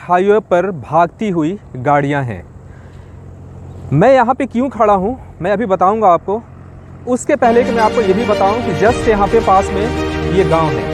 Highway पर भागती हुई गाड़ियां हैं। मैं यहाँ पे क्यों खड़ा हूँ मैं अभी बताऊँगा आपको। उसके पहले कि मैं आपको ये भी बताऊँ कि जस्ट यहाँ पे पास में ये गांव है।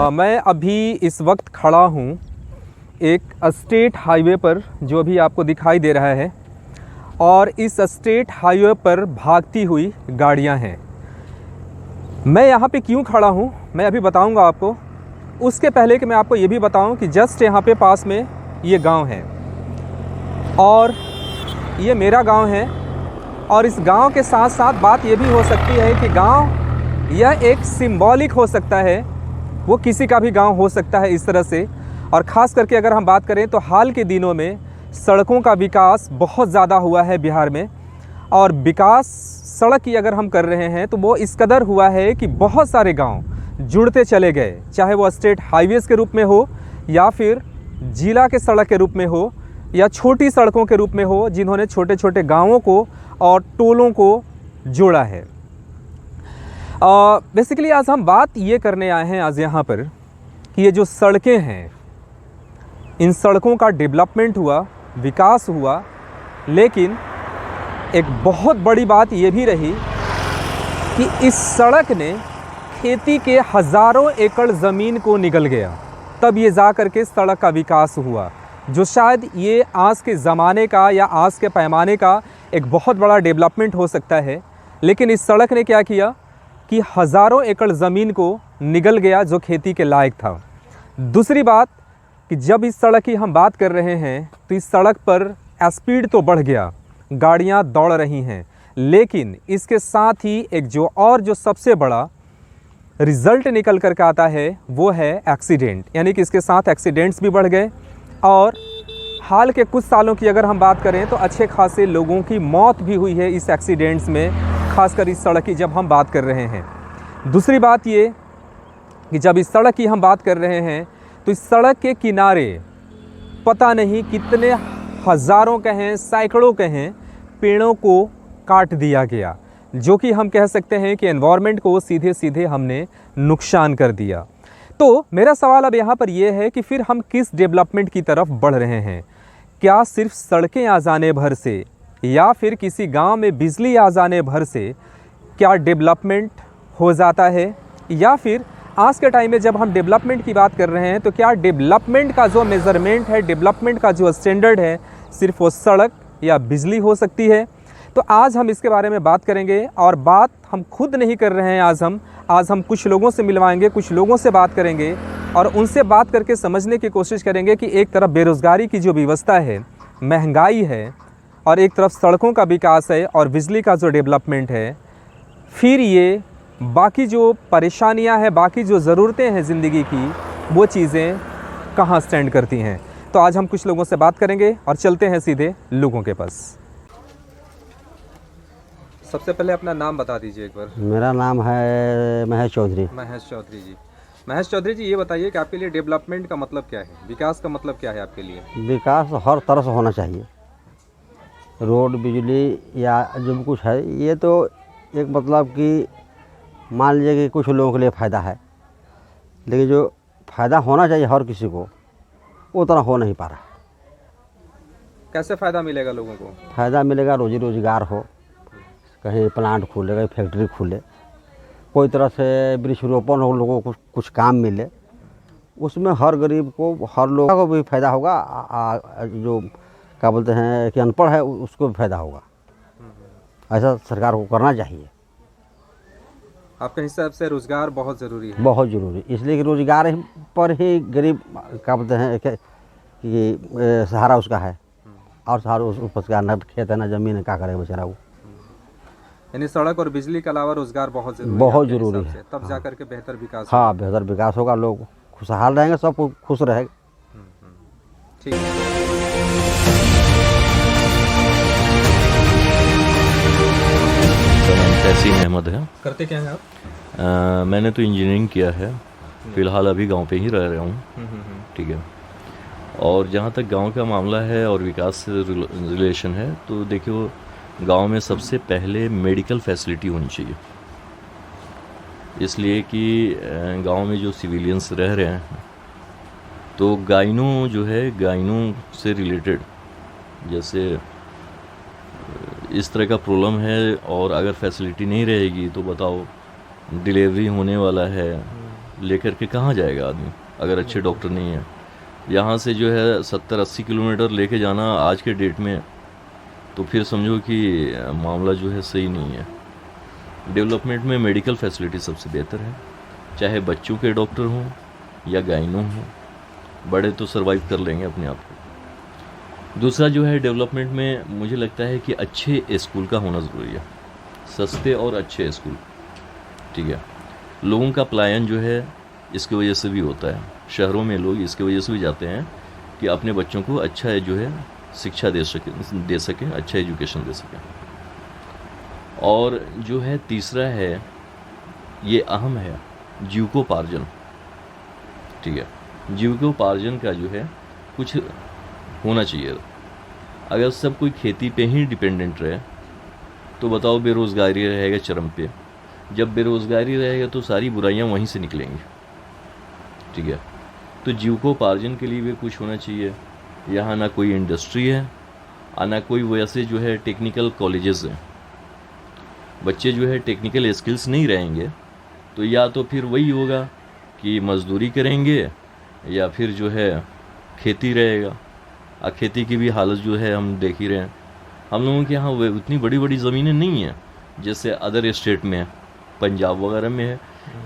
मैं अभी इस वक्त खड़ा हूँ एक स्टेट हाईवे पर जो अभी आपको दिखाई दे रहा है, और इस स्टेट हाईवे पर भागती हुई गाड़ियाँ हैं। मैं यहाँ पे क्यों खड़ा हूँ मैं अभी बताऊँगा आपको। उसके पहले कि मैं आपको ये भी बताऊँ कि जस्ट यहाँ पे पास में ये गांव है और ये मेरा गांव है। और इस गांव के साथ साथ बात ये भी हो सकती है कि गांव यह एक सिंबॉलिक हो सकता है, वो किसी का भी गांव हो सकता है इस तरह से। और ख़ास करके अगर हम बात करें तो हाल के दिनों में सड़कों का विकास बहुत ज़्यादा हुआ है बिहार में। और विकास सड़क की अगर हम कर रहे हैं तो वो इस कदर हुआ है कि बहुत सारे गांव जुड़ते चले गए, चाहे वो स्टेट हाईवेज़ के रूप में हो या फिर जिला के सड़क के रूप में हो या छोटी सड़कों के रूप में हो, जिन्होंने छोटे छोटे गाँवों को और टोलों को जोड़ा है। बेसिकली आज हम बात ये करने आए हैं आज यहाँ पर कि ये जो सड़कें हैं, इन सड़कों का डेवलपमेंट हुआ, विकास हुआ, लेकिन एक बहुत बड़ी बात ये भी रही कि इस सड़क ने खेती के हज़ारों एकड़ ज़मीन को निगल गया। तब ये जा कर के सड़क का विकास हुआ, जो शायद ये आज के ज़माने का या आज के पैमाने का एक बहुत बड़ा डेवलपमेंट हो सकता है। लेकिन इस सड़क ने क्या किया कि हज़ारों एकड़ ज़मीन को निगल गया जो खेती के लायक था। दूसरी बात कि जब इस सड़क की हम बात कर रहे हैं तो इस सड़क पर स्पीड तो बढ़ गया, गाड़ियां दौड़ रही हैं, लेकिन इसके साथ ही एक जो सबसे बड़ा रिज़ल्ट निकल कर के आता है वो है एक्सीडेंट। यानी कि इसके साथ एक्सीडेंट्स भी बढ़ गए। और हाल के कुछ सालों की अगर हम बात करें तो अच्छे खासे लोगों की मौत भी हुई है इस एक्सीडेंट्स में, खासकर इस सड़क की जब हम बात कर रहे हैं। दूसरी बात ये कि जब इस सड़क की हम बात कर रहे हैं तो इस सड़क के किनारे पता नहीं कितने हज़ारों कहें, सैकड़ों कहें, पेड़ों को काट दिया गया, जो कि हम कह सकते हैं कि एनवायरनमेंट को सीधे सीधे हमने नुकसान कर दिया। तो मेरा सवाल अब यहाँ पर यह है कि फिर हम किस डेवलपमेंट की तरफ बढ़ रहे हैं? क्या सिर्फ सड़कें आ जाने भर से या फिर किसी गांव में बिजली आ जाने भर से क्या डेवलपमेंट हो जाता है? या फिर आज के टाइम में जब हम डेवलपमेंट की बात कर रहे हैं तो क्या डेवलपमेंट का जो मेज़रमेंट है, डेवलपमेंट का जो स्टैंडर्ड है, सिर्फ वो सड़क या बिजली हो सकती है? तो आज हम इसके बारे में बात करेंगे। और बात हम खुद नहीं कर रहे हैं, आज हम कुछ लोगों से मिलवाएंगे, कुछ लोगों से बात करेंगे और उनसे बात करके समझने की कोशिश करेंगे कि एक तरफ बेरोज़गारी की जो व्यवस्था है, महंगाई है, और एक तरफ सड़कों का विकास है और बिजली का जो डेवलपमेंट है, फिर ये बाकी जो परेशानियां हैं, बाकी जो ज़रूरतें हैं ज़िंदगी की, वो चीज़ें कहाँ स्टैंड करती हैं। तो आज हम कुछ लोगों से बात करेंगे और चलते हैं सीधे लोगों के पास। सबसे पहले अपना नाम बता दीजिए एक बार। मेरा नाम है महेश चौधरी। महेश चौधरी जी। महेश चौधरी जी, ये बताइए कि आपके लिए डेवलपमेंट का मतलब क्या है, विकास का मतलब क्या है आपके लिए? विकास हर तरह से होना चाहिए। रोड, बिजली या जो भी कुछ है, ये तो एक मतलब कि मान लीजिए कि कुछ लोगों के लिए फ़ायदा है, लेकिन जो फ़ायदा होना चाहिए हर किसी को, वो तरह हो नहीं पा रहा। कैसे फ़ायदा मिलेगा लोगों को? फ़ायदा मिलेगा, रोजी रोजगार हो, कहीं प्लांट खुले, कहीं फैक्ट्री खुले, कोई तरह से वृक्षारोपण हो, लोगों को कुछ काम मिले, उसमें हर गरीब को, हर लोगों को भी फ़ायदा होगा। जो क्या बोलते हैं कि अनपढ़ है उसको भी फ़ायदा होगा। ऐसा सरकार को करना चाहिए। आपके हिसाब से रोज़गार बहुत ज़रूरी है? बहुत ज़रूरी, इसलिए कि रोज़गार पर ही गरीब क्या बोलते हैं कि सहारा उसका है, और सहारा उसका न खेत है, ना ज़मीन है, क्या करेगा बेचारा वो। यानी सड़क और बिजली के अलावा रोजगार बहुत जरूरी बहुत है आपके जरूरी हिसाब है। से, तब जा करके बेहतर विकास हाँ, बेहतर विकास होगा, लोग खुशहाल रहेंगे, सब खुश रहेंगे। होगा। ठीक है। मेरा नाम तहसीन अहमद है। करते क्या हैं आप? मैंने तो इंजीनियरिंग किया है, फ़िलहाल अभी गांव पे ही रह रहा हूँ। ठीक है। और जहाँ तक गांव का मामला है और विकास से रिलेशन है, तो देखियो गांव में सबसे पहले मेडिकल फैसिलिटी होनी चाहिए। इसलिए कि गांव में जो सिविलियंस रह रहे हैं, तो गाइनो जो है, गाइनो से रिलेटेड जैसे इस तरह का प्रॉब्लम है, और अगर फैसिलिटी नहीं रहेगी तो बताओ डिलीवरी होने वाला है, लेकर के कहाँ जाएगा आदमी अगर अच्छे डॉक्टर नहीं है। यहाँ से जो है 70-80 किलोमीटर लेके जाना आज के डेट में, तो फिर समझो कि मामला जो है सही नहीं है। डेवलपमेंट में मेडिकल फैसिलिटी सबसे बेहतर है, चाहे बच्चों के डॉक्टर हों या गाइनो हों, बड़े तो सर्वाइव कर लेंगे अपने आप को। दूसरा जो है डेवलपमेंट में मुझे लगता है कि अच्छे स्कूल का होना ज़रूरी है, सस्ते और अच्छे स्कूल। ठीक है। लोगों का पलायन जो है इसकी वजह से भी होता है, शहरों में लोग इसकी वजह से भी जाते हैं कि अपने बच्चों को अच्छा जो है शिक्षा दे सकें, अच्छा एजुकेशन दे सकें। और जो है तीसरा है, ये अहम है, जीविकोपार्जन। ठीक है। जीविकोपार्जन का जो है कुछ होना चाहिए। अगर सब कोई खेती पे ही डिपेंडेंट रहे तो बताओ बेरोज़गारी रहेगा चरम पे। जब बेरोज़गारी रहेगा तो सारी बुराइयां वहीं से निकलेंगी। ठीक है। तो जीविकोपार्जन के लिए भी कुछ होना चाहिए। यहाँ ना कोई इंडस्ट्री है और ना कोई वैसे जो है टेक्निकल कॉलेजेस हैं। बच्चे जो है टेक्निकल स्किल्स नहीं रहेंगे तो या तो फिर वही होगा कि मजदूरी करेंगे या फिर जो है खेती रहेगा। और खेती की भी हालत जो है हम देख ही रहे हैं। हम लोगों के यहाँ उतनी बड़ी बड़ी ज़मीनें नहीं हैं जैसे अदर स्टेट में है, पंजाब वगैरह में है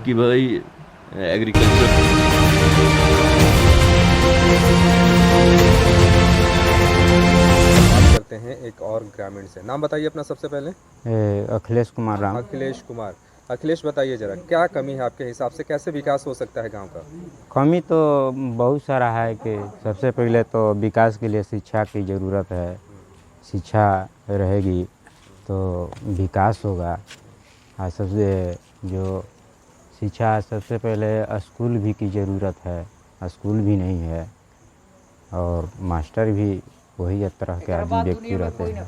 कि भाई एग्रीकल्चर। बात करते हैं एक और ग्रामीण से। नाम बताइए अपना सबसे पहले। अखिलेश कुमार राम। अखिलेश कुमार। अखिलेश बताइए जरा, क्या कमी है आपके हिसाब से, कैसे विकास हो सकता है गांव का? कमी तो बहुत सारा है कि सबसे पहले तो विकास के लिए शिक्षा की ज़रूरत है। शिक्षा रहेगी तो विकास होगा। और सबसे जो शिक्षा, सबसे पहले स्कूल भी की ज़रूरत है, स्कूल भी नहीं है। और मास्टर भी वही तरह के आदमी व्यक्ति रहते हैं।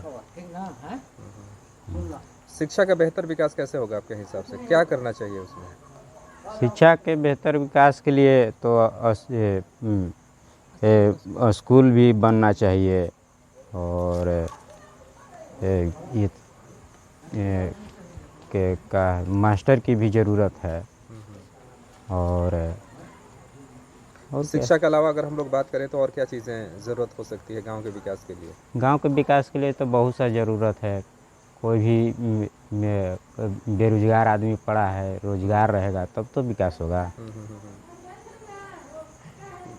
शिक्षा का बेहतर विकास कैसे होगा आपके हिसाब से, क्या करना चाहिए उसमें? शिक्षा के बेहतर विकास के लिए तो स्कूल भी बनना चाहिए। और ये का मास्टर की भी ज़रूरत है। और शिक्षा के अलावा अगर हम लोग बात करें तो और क्या चीज़ें ज़रूरत हो सकती है गांव के विकास के लिए? गांव के विकास के लिए तो बहुत सा ज़रूरत है। कोई भी बेरोजगार आदमी पड़ा है, रोजगार रहेगा तब तो विकास होगा।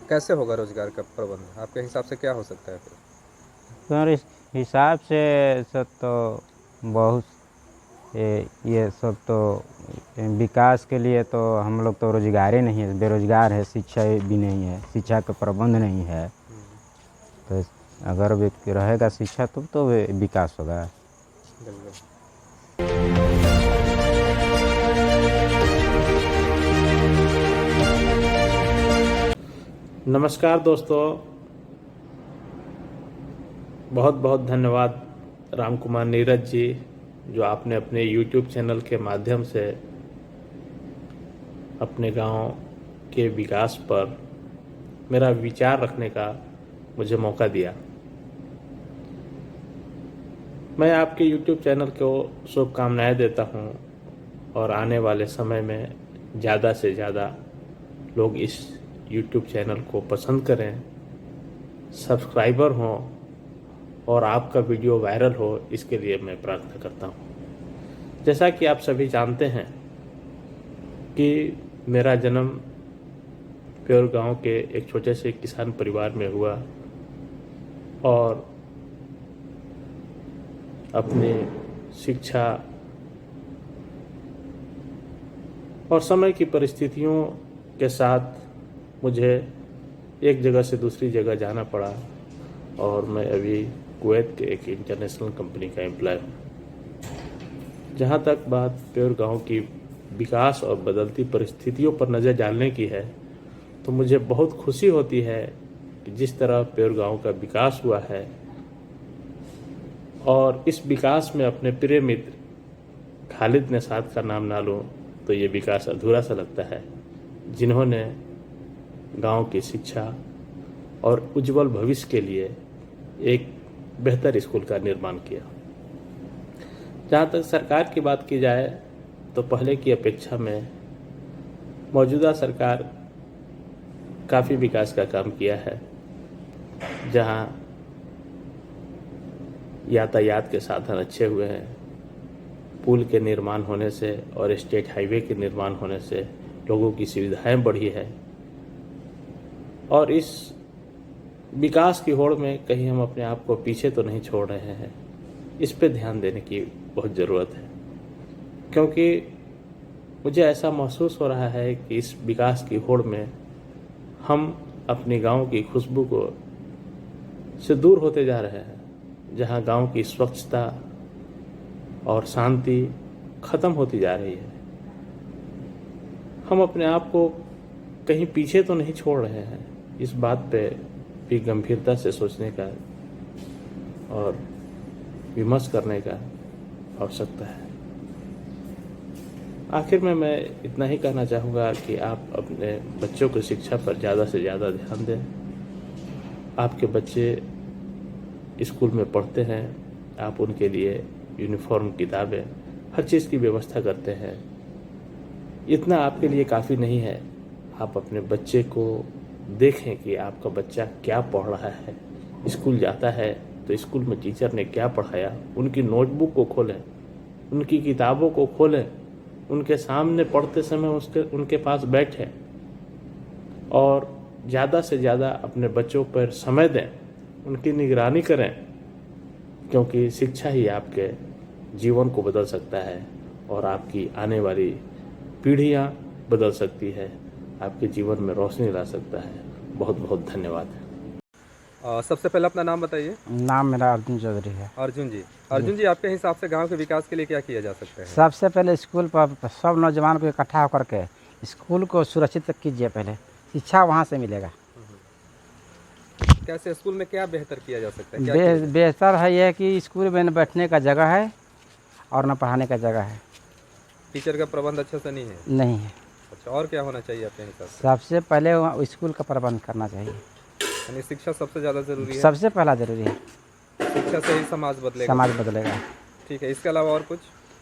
कैसे होगा रोजगार का प्रबंध आपके हिसाब से, क्या हो सकता है फिर? तो इस हिसाब से सब तो बहुत ये सब तो विकास के लिए तो हम लोग तो रोजगार ही नहीं है, बेरोजगार है, शिक्षा भी नहीं है, शिक्षा का प्रबंध नहीं है। तो अगर रहेगा शिक्षा तो विकास होगा। नमस्कार दोस्तों, बहुत बहुत धन्यवाद राम कुमार नीरज जी, जो आपने अपने YouTube चैनल के माध्यम से अपने गांव के विकास पर मेरा विचार रखने का मुझे मौका दिया। मैं आपके YouTube चैनल को शुभकामनाएं देता हूं और आने वाले समय में ज़्यादा से ज़्यादा लोग इस YouTube चैनल को पसंद करें, सब्सक्राइबर हों और आपका वीडियो वायरल हो, इसके लिए मैं प्रार्थना करता हूं। जैसा कि आप सभी जानते हैं कि मेरा जन्म प्योर गांव के एक छोटे से किसान परिवार में हुआ और अपनी शिक्षा और समय की परिस्थितियों के साथ मुझे एक जगह से दूसरी जगह जाना पड़ा और मैं अभी कुवैत के एक इंटरनेशनल कंपनी का एम्प्लॉय हूँ। जहाँ तक बात प्योर गांव की विकास और बदलती परिस्थितियों पर नज़र डालने की है, तो मुझे बहुत खुशी होती है कि जिस तरह प्योर गांव का विकास हुआ है और इस विकास में अपने प्रिय मित्र खालिद निषाद का नाम ना लूँ तो ये विकास अधूरा सा लगता है, जिन्होंने गांव की शिक्षा और उज्जवल भविष्य के लिए एक बेहतर स्कूल का निर्माण किया। जहाँ तक सरकार की बात की जाए तो पहले की अपेक्षा में मौजूदा सरकार काफ़ी विकास का काम किया है। जहाँ यातायात के साधन अच्छे हुए हैं, पुल के निर्माण होने से और स्टेट हाईवे के निर्माण होने से लोगों की सुविधाएं बढ़ी है और इस विकास की होड़ में कहीं हम अपने आप को पीछे तो नहीं छोड़ रहे हैं। इस पे ध्यान देने की बहुत ज़रूरत है, क्योंकि मुझे ऐसा महसूस हो रहा है कि इस विकास की होड़ में हम अपने गांव की खुशबू को से दूर होते जा रहे हैं। जहां गांव की स्वच्छता और शांति ख़त्म होती जा रही है। हम अपने आप को कहीं पीछे तो नहीं छोड़ रहे हैं। इस बात पे भी गंभीरता से सोचने का और विमर्श करने का आवश्यकता है। आखिर में मैं इतना ही कहना चाहूँगा कि आप अपने बच्चों की शिक्षा पर ज़्यादा से ज़्यादा ध्यान दें। आपके बच्चे स्कूल में पढ़ते हैं, आप उनके लिए यूनिफॉर्म, किताबें, हर चीज़ की व्यवस्था करते हैं। इतना आपके लिए काफ़ी नहीं है। आप अपने बच्चे को देखें कि आपका बच्चा क्या पढ़ रहा है। स्कूल जाता है तो स्कूल में टीचर ने क्या पढ़ाया, उनकी नोटबुक को खोलें, उनकी किताबों को खोलें, उनके सामने पढ़ते समय उनके पास बैठें और ज़्यादा से ज़्यादा अपने बच्चों पर समय दें, उनकी निगरानी करें, क्योंकि शिक्षा ही आपके जीवन को बदल सकता है और आपकी आने वाली पीढ़ियाँ बदल सकती है, आपके जीवन में रोशनी ला सकता है। बहुत बहुत धन्यवाद। सबसे पहले अपना नाम बताइए। नाम मेरा अर्जुन चौधरी है। अर्जुन जी, आपके हिसाब से गांव के विकास के लिए क्या किया जा सकता है? सबसे पहले स्कूल पर सब नौजवान को इकट्ठा होकर के स्कूल को सुरक्षित कीजिए। पहले शिक्षा वहाँ से मिलेगा। कैसे स्कूल में क्या बेहतर किया जा सकता है? बेहतर है यह कि स्कूल में न बैठने का जगह है और न पढ़ाने का जगह है। टीचर का प्रबंध अच्छा से नहीं है? नहीं है। अच्छा, और क्या होना चाहिए आपके हिसाब से? सबसे पहले वहाँ स्कूल का प्रबंध करना चाहिए। यानी शिक्षा सबसे ज़्यादा ज़रूरी है? सबसे पहला ज़रूरी है। शिक्षा से ही समाज बदलेगा। समाज बदलेगा। ठीक है, इसके अलावा और कुछ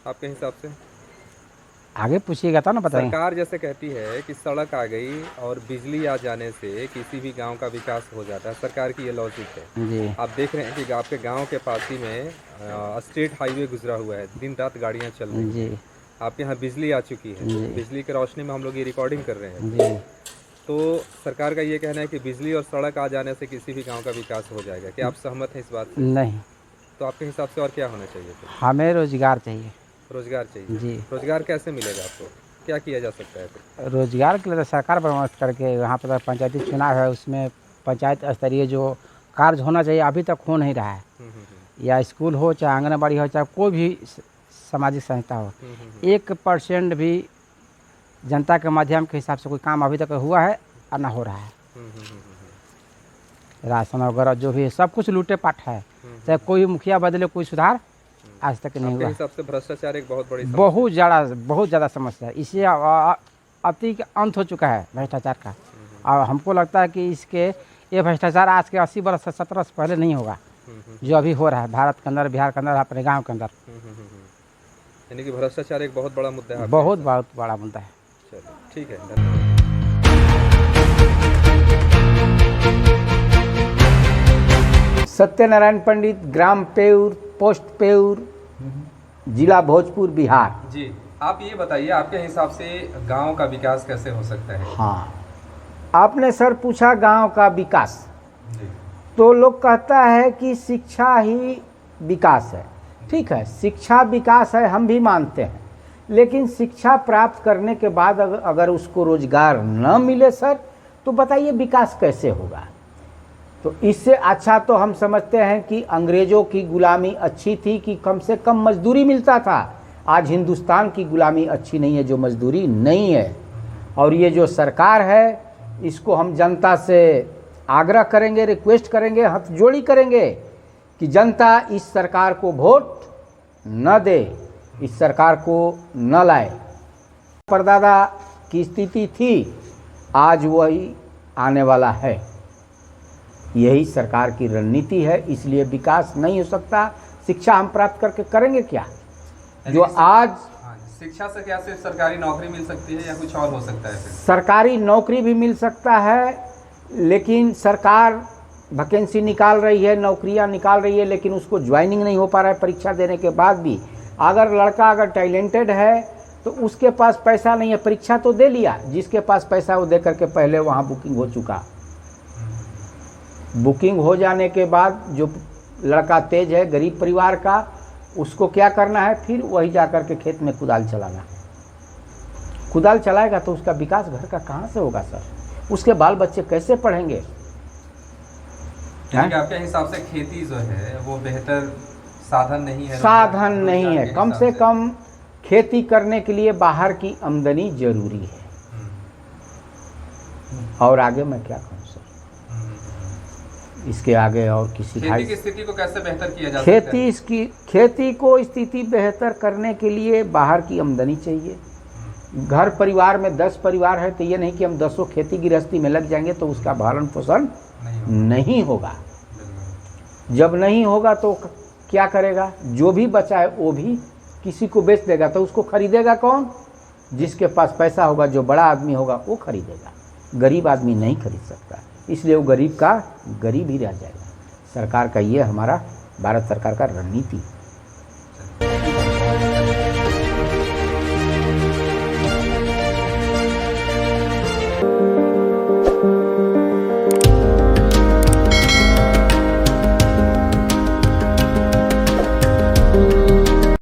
आपके हिसाब से? आगे पूछिएगा तो ना बताएंगे। सरकार जैसे कहती है कि सड़क आ गई और बिजली आ जाने से किसी भी गांव का विकास हो जाता है। सरकार की ये लॉजिक है जी। आप देख रहे हैं कि आपके गांव के पास ही में स्टेट हाईवे गुजरा हुआ है, दिन रात गाड़ियां चल रही हैं। जी। आपके यहाँ बिजली आ चुकी है, बिजली की रोशनी में हम लोग ये रिकॉर्डिंग कर रहे हैं। जी। तो सरकार का ये कहना है कि बिजली और सड़क आ जाने से किसी भी गांव का विकास हो जाएगा। क्या आप सहमत हैं इस बात से? नहीं। तो आपके हिसाब से और क्या होना चाहिए फिर? हमें रोजगार चाहिए। रोजगार चाहिए? जी। रोजगार कैसे मिलेगा आपको? क्या किया जा सकता है फिर? रोजगार के लिए तो सरकार बंदोबस्त करके यहाँ पर पंचायती चुनाव है, उसमें पंचायत स्तरीय जो कार्य होना चाहिए अभी तक हो नहीं रहा है। या स्कूल हो, चाहे आंगनबाड़ी हो, चाहे कोई भी सामाजिक संस्था हो, 1% भी जनता के माध्यम के हिसाब से कोई काम अभी तक हुआ है और ना हो रहा है। राशन वगैरह जो भी है सब कुछ लूटे पाट है। चाहे कोई मुखिया बदले, कोई सुधार आज तक नहीं हुआ। हिसाब से भ्रष्टाचार एक बहुत बड़ी बहुत ज़्यादा समस्या है। इससे अति अंत हो चुका है भ्रष्टाचार का। और हमको लगता है कि ये भ्रष्टाचार आज के 80 वर्ष से 70 वर्ष पहले नहीं होगा जो अभी हो रहा है भारत के अंदर, बिहार के अंदर, अपने गांव के अंदर। यानी कि भ्रष्टाचार एक बहुत बड़ा मुद्दा है। बहुत बड़ा मुद्दा है। चलो ठीक है, धन्यवाद। सत्यनारायण पंडित, ग्राम पेउर, पोस्ट पेउर, जिला भोजपुर, बिहार। जी, आप ये बताइए आपके हिसाब से गांव का विकास कैसे हो सकता है? हाँ, आपने सर पूछा गांव का विकास, जी। तो लोग कहता है कि शिक्षा ही विकास है। ठीक है, शिक्षा विकास है, हम भी मानते हैं, लेकिन शिक्षा प्राप्त करने के बाद अगर उसको रोजगार न मिले सर, तो बताइए विकास कैसे होगा। तो इससे अच्छा तो हम समझते हैं कि अंग्रेज़ों की गुलामी अच्छी थी कि कम से कम मजदूरी मिलता था। आज हिंदुस्तान की गुलामी अच्छी नहीं है जो मजदूरी नहीं है। और ये जो सरकार है, इसको हम जनता से आग्रह करेंगे, रिक्वेस्ट करेंगे, हथजोड़ी करेंगे कि जनता इस सरकार को वोट न दे, इस सरकार को न लाए। परदादा की स्थिति थी, आज वही आने वाला है। यही सरकार की रणनीति है, इसलिए विकास नहीं हो सकता। शिक्षा हम प्राप्त करके करेंगे क्या? जो आज शिक्षा से क्या सिर्फ सरकारी नौकरी मिल सकती है या कुछ और हो सकता है? फिर सरकारी नौकरी भी मिल सकता है, लेकिन सरकार वैकेंसी निकाल रही है, नौकरियां निकाल रही है, लेकिन उसको ज्वाइनिंग नहीं हो पा रहा है परीक्षा देने के बाद भी। अगर लड़का अगर टैलेंटेड है तो उसके पास पैसा नहीं है, परीक्षा तो दे लिया, जिसके पास पैसा वो दे करके पहले वहाँ बुकिंग हो चुका। बुकिंग हो जाने के बाद जो लड़का तेज है, गरीब परिवार का, उसको क्या करना है, फिर वही जा कर के खेत में कुदाल चलाना। कुदाल चलाएगा तो उसका विकास घर का कहाँ से होगा सर? उसके बाल बच्चे कैसे पढ़ेंगे? यानी कि आपके हिसाब से खेती जो है वो बेहतर साधन नहीं है? साधन नहीं है। कम से कम खेती करने के लिए बाहर की आमदनी जरूरी है। और आगे मैं क्या कहूँ सर, इसके आगे और किसी खेती की स्थिति को कैसे बेहतर किया जा सकता है? खेती को स्थिति बेहतर करने के लिए बाहर की आमदनी चाहिए। घर परिवार में 10 परिवार है तो ये नहीं कि हम 10 खेती गृहस्थी में लग जाएंगे तो उसका भरण पोषण नहीं होगा। जब नहीं होगा तो क्या करेगा? जो भी बचा है वो भी किसी को बेच देगा, तो उसको खरीदेगा कौन? जिसके पास पैसा होगा, जो बड़ा आदमी होगा वो खरीदेगा। गरीब आदमी नहीं खरीद सकता, इसलिए वो गरीब का गरीब ही रह जाएगा। सरकार का ये हमारा भारत सरकार का रणनीति